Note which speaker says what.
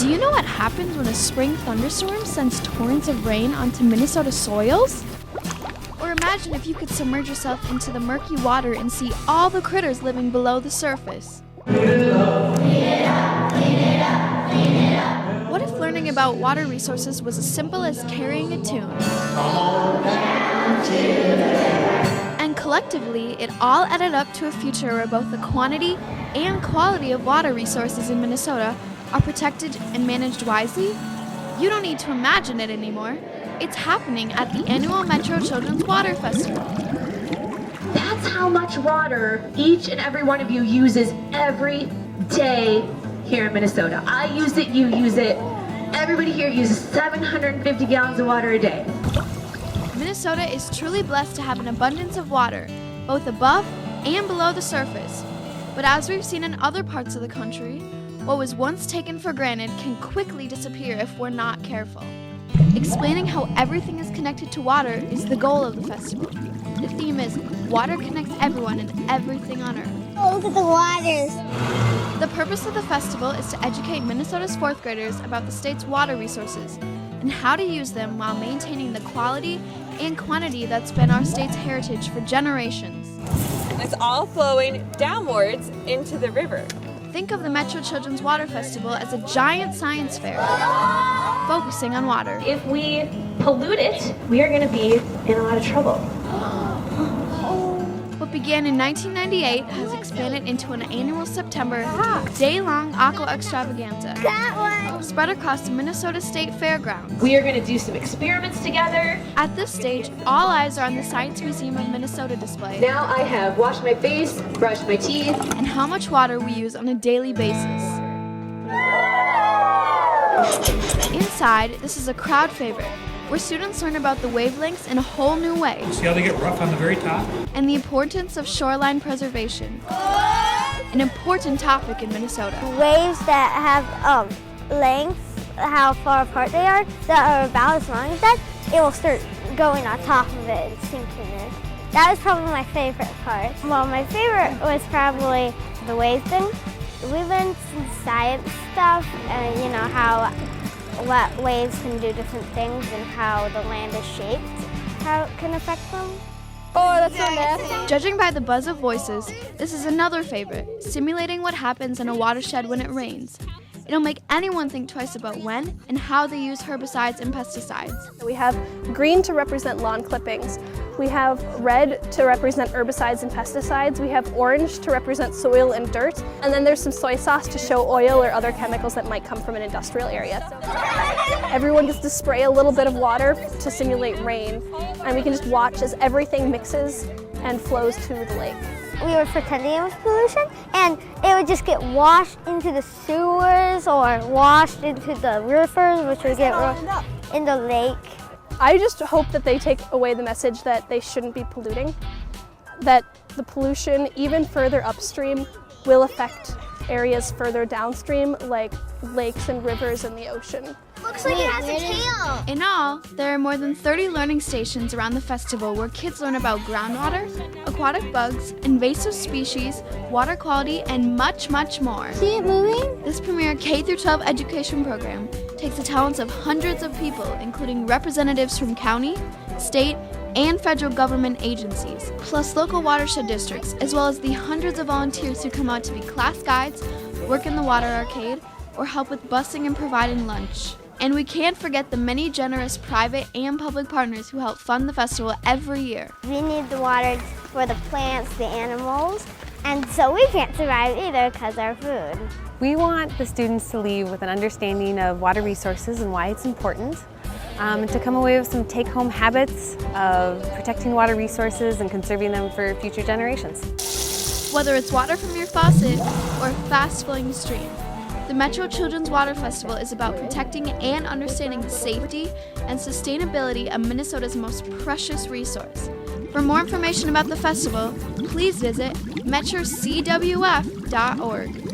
Speaker 1: Do you know what happens when a spring thunderstorm sends torrents of rain onto Minnesota soils? Or imagine if you could submerge yourself into the murky water and see all the critters living below the surface. What if learning about water resources was as simple as carrying a tune? And collectively, it all added up to a future where both the quantity and quality of water resources in Minnesota are protected and managed wisely? You don't need to imagine it anymore. It's happening at the annual Metro Children's Water Festival.
Speaker 2: That's how much water each and every one of you uses every day here in Minnesota. I use it, you use it. Everybody here uses 750 gallons of water a day.
Speaker 1: Minnesota is truly blessed to have an abundance of water, both above and below the surface. But as we've seen in other parts of the country, what was once taken for granted can quickly disappear if we're not careful. Explaining how everything is connected to water is the goal of the festival. The theme is Water Connects Everyone and Everything on Earth.
Speaker 3: Oh, look at the waters.
Speaker 1: The purpose of the festival is to educate Minnesota's fourth graders about the state's water resources and how to use them while maintaining the quality and quantity that's been our state's heritage for generations.
Speaker 4: It's all flowing downwards into the river.
Speaker 1: Think of the Metro Children's Water Festival as a giant science fair, focusing on water.
Speaker 2: If we pollute it, we are going to be in a lot of trouble.
Speaker 1: What began in 1998 has expanded into an annual September day-long aqua extravaganza
Speaker 3: That one.
Speaker 1: spread across the Minnesota State Fairgrounds.
Speaker 2: We are going to do some experiments together.
Speaker 1: At this stage, all eyes are on the Science Museum of Minnesota display
Speaker 2: Now I have washed my face, brushed my teeth.
Speaker 1: and how much water we use on a daily basis. Inside, this is a crowd favorite, where students learn about the wavelengths in a whole new way
Speaker 5: See how they get rough on the very top?
Speaker 1: and the importance of shoreline preservation, an important topic in Minnesota.
Speaker 3: Waves that have lengths, how far apart they are, that are about as long as that, it will start going on top of it and sinking in. That was probably my favorite part. Well, my favorite was probably the wave thing. We learned some science stuff and how what waves can do different things and how the land is shaped, how it can affect them. Oh, that's so nasty.
Speaker 1: Judging by the buzz of voices, this is another favorite, simulating what happens in a watershed when it rains. It'll make anyone think twice about when and how they use herbicides and pesticides.
Speaker 6: We have green to represent lawn clippings. We have red to represent herbicides and pesticides. We have orange to represent soil and dirt. And then there's some soy sauce to show oil or other chemicals that might come from an industrial area. Everyone gets to spray a little bit of water to simulate rain. And we can just watch as everything mixes and flows to the lake.
Speaker 3: We were pretending it was pollution, and it would just get washed into the sewers or washed into the rivers, which would get in the lake.
Speaker 6: I just hope that they take away the message that they shouldn't be polluting, that the pollution, even further upstream, will affect areas further downstream, like lakes and rivers and the ocean.
Speaker 3: Looks like it has a tail.
Speaker 1: In all, there are more than 30 learning stations around the festival where kids learn about groundwater, aquatic bugs, invasive species, water quality, and much, much more.
Speaker 3: See it moving?
Speaker 1: This premier K-12 education program takes the talents of hundreds of people, including representatives from county, state, and federal government agencies, plus local watershed districts, as well as the hundreds of volunteers who come out to be class guides, work in the water arcade, or help with busing and providing lunch. And we can't forget the many generous private and public partners who help fund the festival every year.
Speaker 3: We need the water for the plants, the animals, and so we can't survive either because our food.
Speaker 7: We want the students to leave with an understanding of water resources and why it's important, and to come away with some take-home habits of protecting water resources and conserving them for future generations.
Speaker 1: Whether it's water from your faucet or a fast-flowing stream, the Metro Children's Water Festival is about protecting and understanding the safety and sustainability of Minnesota's most precious resource. For more information about the festival, please visit metrocwf.org.